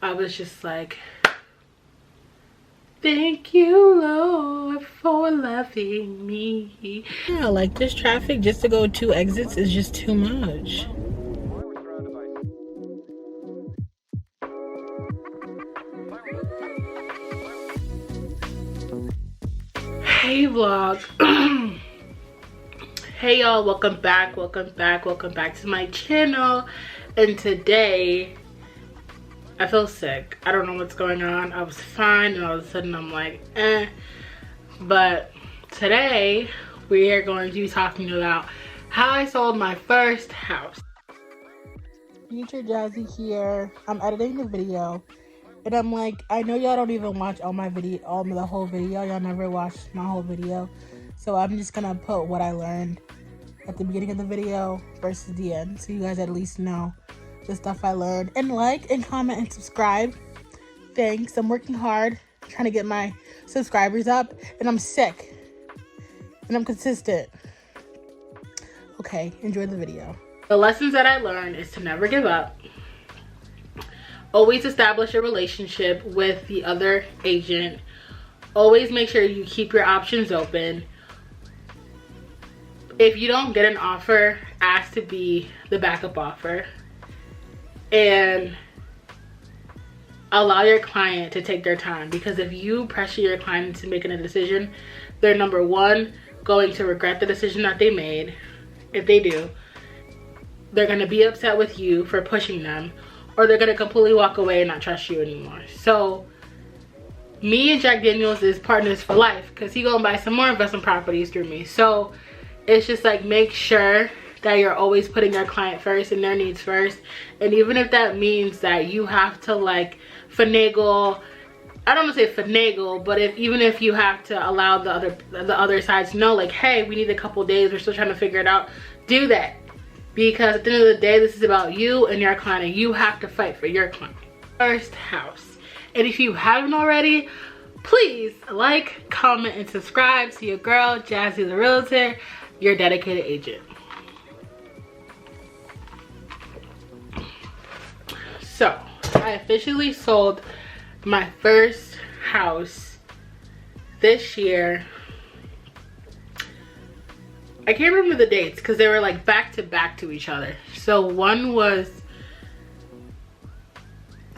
I was just like, thank you, Lord, for loving me. Yeah, like this traffic just to go 2 exits is just too much. Hey vlog. Hey y'all, welcome back to my channel. And today I feel sick. I don't know what's going on. I was fine and all of a sudden I'm like but today we are going to be talking about how I sold my first house. Future Jazzy here. I'm editing the video and I'm like, I know y'all don't even watch all my video, the whole video. Y'all never watched my whole video, so I'm just gonna put what I learned at the beginning of the video versus the end, so you guys at least know the stuff I learned. And like and comment and subscribe. Thanks. I'm working hard trying to get my subscribers up, and I'm sick and I'm consistent. Okay, enjoy the video. The lessons that I learned is to never give up. Always establish a relationship with the other agent. Always make sure you keep your options open. If you don't get an offer, ask to be the backup offer. And allow your client to take their time, because if you pressure your client into making a decision, they're number one going to regret the decision that they made. If they do, they're going to be upset with you for pushing them, or they're going to completely walk away and not trust you anymore. So me and Jack Daniels is partners for life, because he gonna buy some more investment properties through me. So it's just like, make sure that you're always putting your client first and their needs first. And even if that means that you have to like finagle, I don't want to say finagle, but even if you have to allow the other sides to know, like, hey, we need a couple days, we're still trying to figure it out, do that. Because at the end of the day, this is about you and your client, and you have to fight for your client. First house. And if you haven't already, please like, comment, and subscribe to your girl, Jazzy the Realtor, your dedicated agent. So, I officially sold my first house this year. I can't remember the dates because they were like back to back to each other. So one was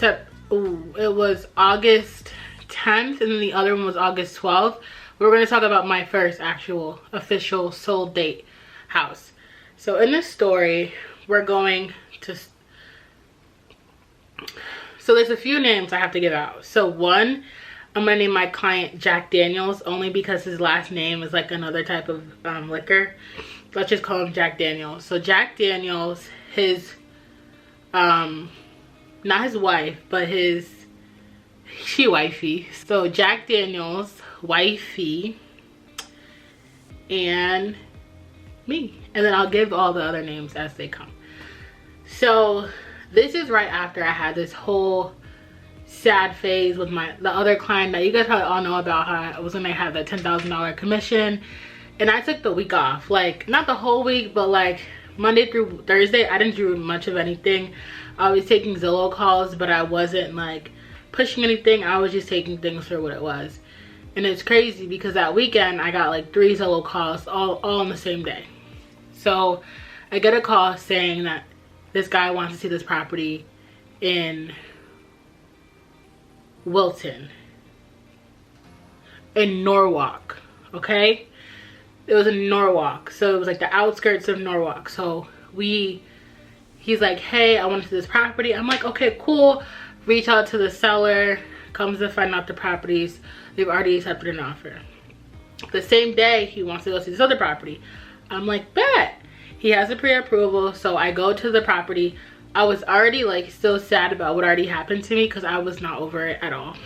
it was August 10th, and then the other one was August 12th. We're going to talk about my first actual official sold date house. So in this story, we're going to, so there's a few names I have to give out. So one, I'm gonna name my client Jack Daniels, only because his last name is like another type of liquor. Let's just call him Jack Daniels. So Jack Daniels, his not his wife, but she wifey. So Jack Daniels, wifey, and me. And then I'll give all the other names as they come. So this is right after I had this whole sad phase with the other client that you guys probably all know about, how I was gonna have that $10,000 commission, and I took the week off. Like, not the whole week, but like Monday through Thursday I didn't do much of anything. I was taking Zillow calls, but I wasn't like pushing anything. I was just taking things for what it was. And it's crazy because that weekend I got like 3 Zillow calls all on the same day. So I get a call saying that this guy wants to see this property in Wilton, in Norwalk. Okay, it was in Norwalk, so it was like the outskirts of Norwalk. So he's like, hey, I want to see this property. I'm like, okay, cool. Reach out to the seller, comes to find out the properties, they've already accepted an offer. The same day he wants to go see this other property. I'm like, bet. He has a pre-approval. So I go to the property. I was already like still sad about what already happened to me, because I was not over it at all.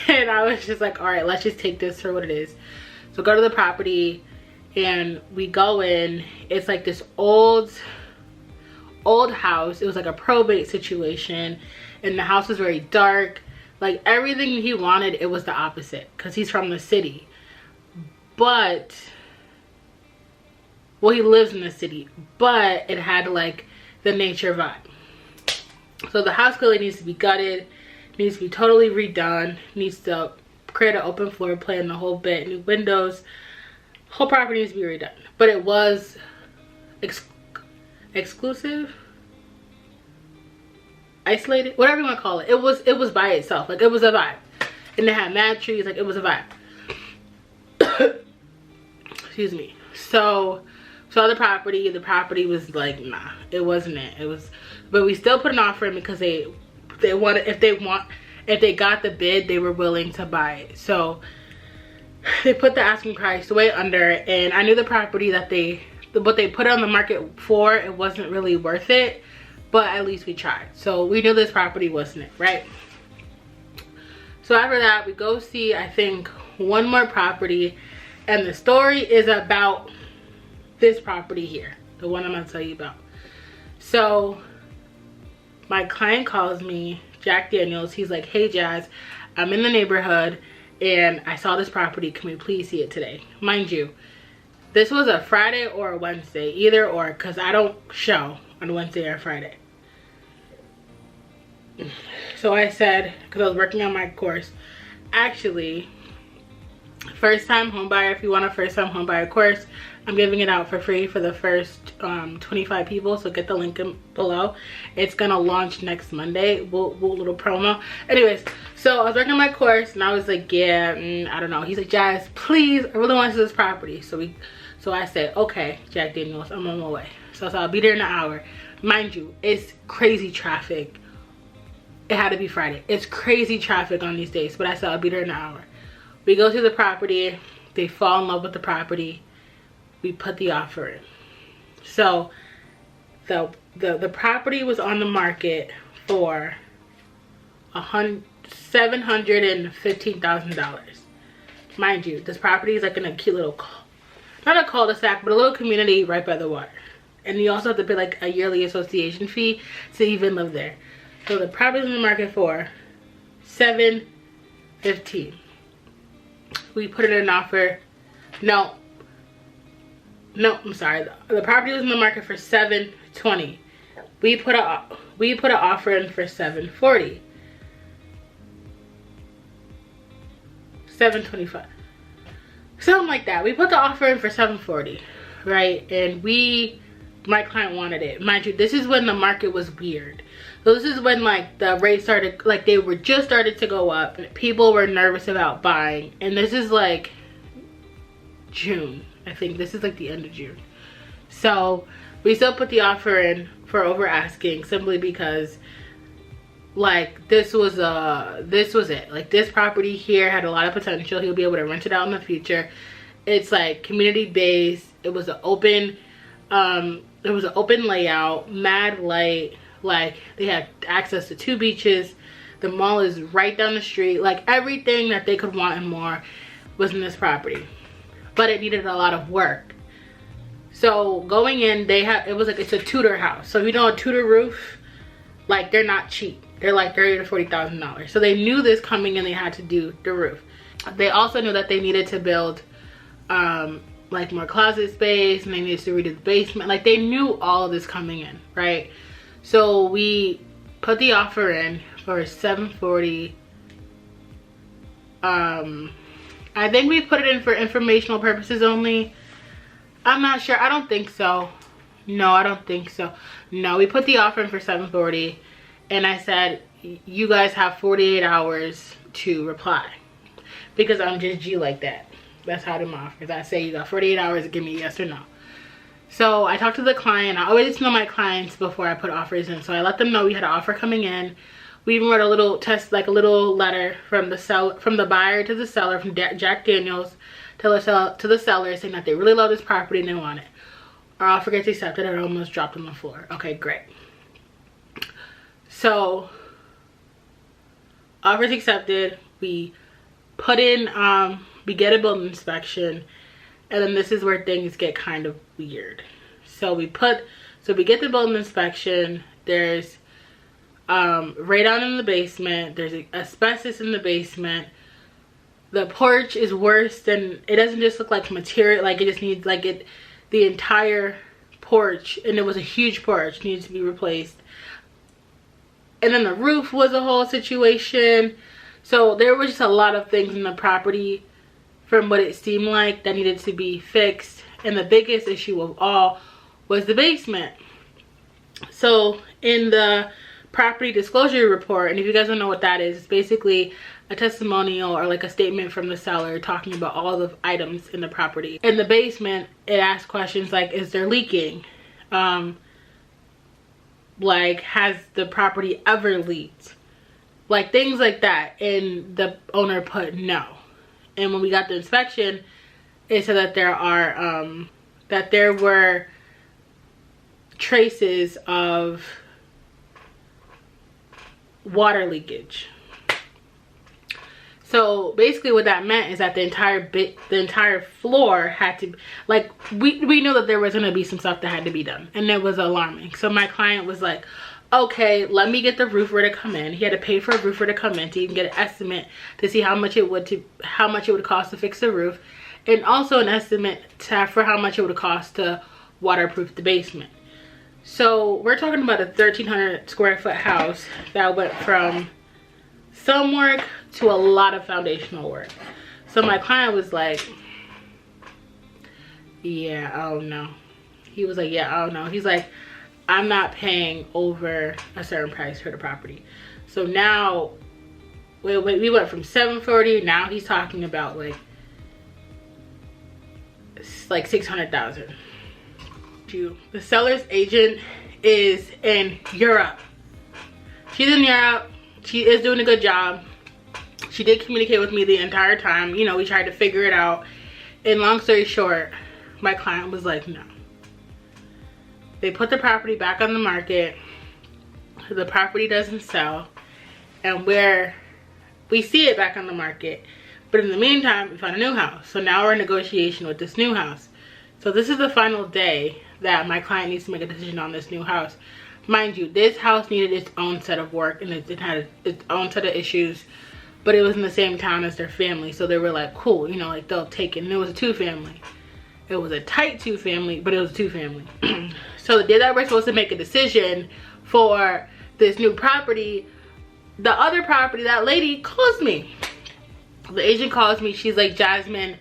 And I was just like, all right, let's just take this for what it is. So go to the property and we go in. It's like this old house. It was like a probate situation, and the house was very dark. Like everything he wanted, it was the opposite, because he's from the city. But, well, he lives in the city, but it had like the nature vibe. So the house clearly needs to be gutted. needs to be totally redone, needs to create an open floor plan, the whole bit, new windows, whole property needs to be redone. But it was exclusive, isolated, whatever you want to call it. It was by itself, like it was a vibe, and it had mad trees, like it was a vibe. Excuse me. So the property was like, nah, it wasn't it. It was, but we still put an offer in because they wanted, if they got the bid, they were willing to buy it. So they put the asking price way under, and I knew the property that what they put it on the market for, it wasn't really worth it, but at least we tried. So we knew this property wasn't it, right? So after that, we go see, I think, one more property, and the story is about this property here, the one I'm gonna tell you about. So my client calls me, Jack Daniels. He's like, hey Jazz, I'm in the neighborhood and I saw this property, can we please see it today? Mind you, this was a Friday or a Wednesday, either or, because I don't show on Wednesday or Friday. So I said, because I was working on my course, actually, first time home buyer, if you want a first time home buyer course, I'm giving it out for free for the first 25 people, so get the link below. It's gonna launch next Monday. Little promo. Anyways, so I was working on my course and I was like, yeah, I don't know. He's like, Jazz, please, I really want to see this property. So I said, okay, Jack Daniels, I'm on my way. So I'll be there in an hour. Mind you, it's crazy traffic. It had to be Friday. It's crazy traffic on these days, but I said I'll be there in an hour. We go to the property, they fall in love with the property, we put the offer in. So the property was on the market for $715,000. Mind you, this property is like in a cute little, not a cul-de-sac, but a little community right by the water. And you also have to pay like a yearly association fee to even live there. So the property is on the market for $715,000. We put in an offer. No, I'm sorry. The property was in the market for $720,000. We put an offer in for $740,000. $725,000. Something like that. We put the offer in for $740,000, right? And my client wanted it. Mind you, this is when the market was weird. So this is when like the rates started, like they were just started to go up. People were nervous about buying. And this is like June. I think this is like the end of June. So we still put the offer in for over asking, simply because like this was it. Like this property here had a lot of potential. He'll be able to rent it out in the future. It's like community based. It was an open layout, mad light. Like they had access to 2 beaches. The mall is right down the street. Like everything that they could want and more was in this property, but it needed a lot of work. So going in, it's a Tudor house. So if you know a Tudor roof, like they're not cheap. They're like $30,000 to $40,000. So they knew this coming in, they had to do the roof. They also knew that they needed to build like more closet space, and they needed to redo the basement. Like they knew all of this coming in, right? So we put the offer in for $740,000. I think we put it in for informational purposes only. I'm not sure. I don't think so. No, I don't think so. No, we put the offer in for $740,000, and I said, you guys have 48 hours to reply, because I'm just G like that. That's how I do my offers. I say you got 48 hours to give me a yes or no. So I talked to the client. I always know my clients before I put offers in. So I let them know we had an offer coming in. We even wrote a little like a little letter from the buyer to the seller, from Jack Daniels to the seller, saying that they really love this property and they want it. Our offer gets accepted. It almost dropped on the floor. Okay, great. So offers accepted. We put in, we get a building inspection. And then this is where things get kind of weird. So we get the building inspection. There's radon in the basement. There's asbestos in the basement. The porch is worse than, it doesn't just look like material, like it just needs, like the entire porch, and it was a huge porch, needs to be replaced. And then the roof was a whole situation. So there was just a lot of things in the property from what it seemed like that needed to be fixed. And the biggest issue of all was the basement. So in the property disclosure report, and if you guys don't know what that is, it's basically a testimonial or like a statement from the seller talking about all the items in the property. In the basement, it asks questions like, is there leaking? Like, has the property ever leaked? Like things like that. And the owner put no. And when we got the inspection, it said that there were traces of water leakage. So basically what that meant is that the entire floor had to, like, we knew that there was going to be some stuff that had to be done, and it was alarming. So my client was like, okay, let me get the roofer to come in. He had to pay for a roofer to come in to even get an estimate to see how much it would cost to fix the roof, and also an estimate for how much it would cost to waterproof the basement. So we're talking about a 1,300 square foot house that went from some work to a lot of foundational work. So my client was like, yeah, I don't know. He was like, yeah, I don't know. He's like, I'm not paying over a certain price for the property. So now we went from $740. Now he's talking about like $600,000. The seller's agent is in Europe. She's in Europe. She is doing a good job. She did communicate with me the entire time. You know, we tried to figure it out. And long story short, my client was like, no. They put the property back on the market. The property doesn't sell. And we see it back on the market. But in the meantime, we found a new house. So now we're in negotiation with this new house. So this is the final day that my client needs to make a decision on this new house. Mind you, this house needed its own set of work, and it had its own set of issues, but it was in the same town as their family. So they were like, cool, you know, like they'll take it. And it was a 2-family. It was a tight 2-family, but it was a 2-family. So the day that we're supposed to make a decision for this new property, the other property, that lady calls me. The agent calls me. She's like, Jasmine,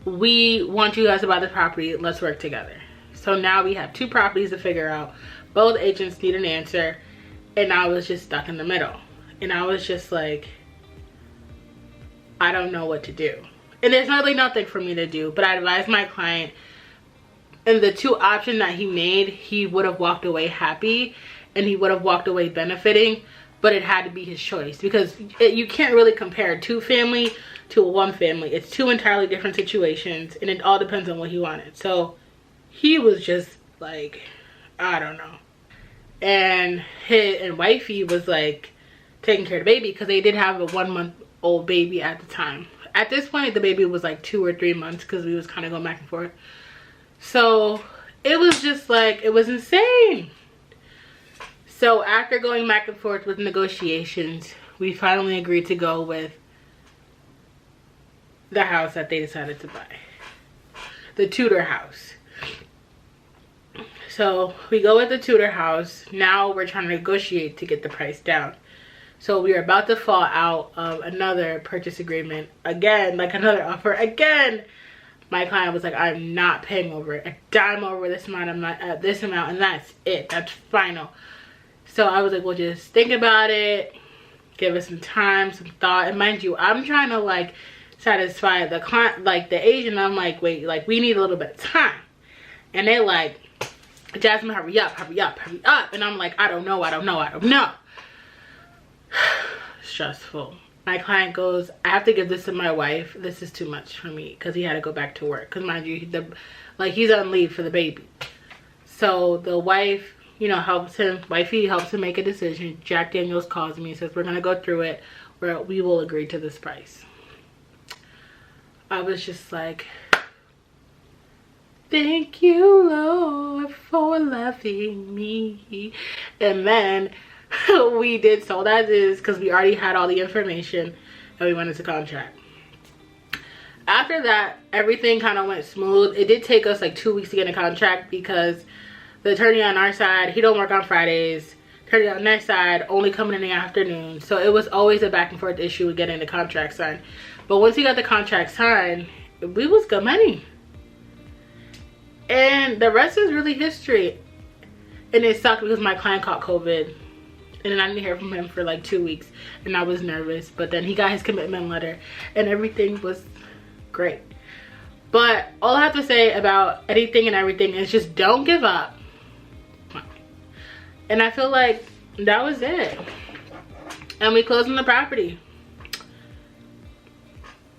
we want you guys to buy the property. Let's work together. So now we have 2 properties to figure out. Both agents need an answer. And I was just stuck in the middle. And I was just like, I don't know what to do. And there's really nothing for me to do. But I advised my client, and the 2 options that he made, he would have walked away happy. And he would have walked away benefiting. But it had to be his choice. Because you can't really compare a 2-family to a 1-family. It's 2 entirely different situations. And it all depends on what he wanted. So he was just like, I don't know. And wifey was like taking care of the baby, because they did have a 1-month-old baby at the time. At this point, the baby was like 2 or 3 months, because we was kind of going back and forth. So it was just like, it was insane. So after going back and forth with negotiations, we finally agreed to go with the house that they decided to buy. The Tudor house. So we go with the Tudor house. Now we're trying to negotiate to get the price down. So we are about to fall out of another purchase agreement again, like another offer again. My client was like, I'm not paying over a dime over this amount, and that's it. That's final. So I was like, well, just think about it. Give us some time, some thought. And mind you, I'm trying to like satisfy the client, like the agent. I'm like, wait, like we need a little bit of time. And they like, Jasmine, hurry up, hurry up, hurry up. And I'm like, I don't know. Stressful. My client goes, I have to give this to my wife. This is too much for me, because he had to go back to work. Because mind you, he's on leave for the baby. So the wife, you know, wifey helps him make a decision. Jack Daniels calls me and says, we're going to go through it, where we will agree to this price. I was just like, thank you, Lord, for loving me. And then we did sold as is, because we already had all the information, and we went into contract. After that, everything kind of went smooth. It did take us like 2 weeks to get a contract, because the attorney on our side, he don't work on Fridays. Turned out next side, only coming in the afternoon. So it was always a back and forth issue with getting the contract signed. But once he got the contract signed, we was good money. And the rest is really history. And it sucked because my client caught COVID. And then I didn't hear from him for like 2 weeks. And I was nervous. But then he got his commitment letter. And everything was great. But all I have to say about anything and everything is just don't give up. And I feel like that was it. And we closed on the property.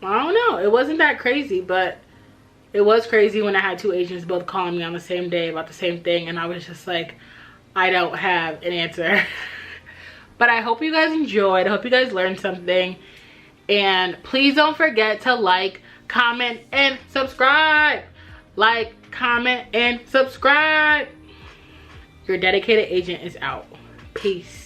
I don't know. It wasn't that crazy, but it was crazy when I had 2 agents both calling me on the same day about the same thing. And I was just like, I don't have an answer. But I hope you guys enjoyed. I hope you guys learned something. And please don't forget to like, comment, and subscribe. Like, comment, and subscribe. Your dedicated agent is out. Peace.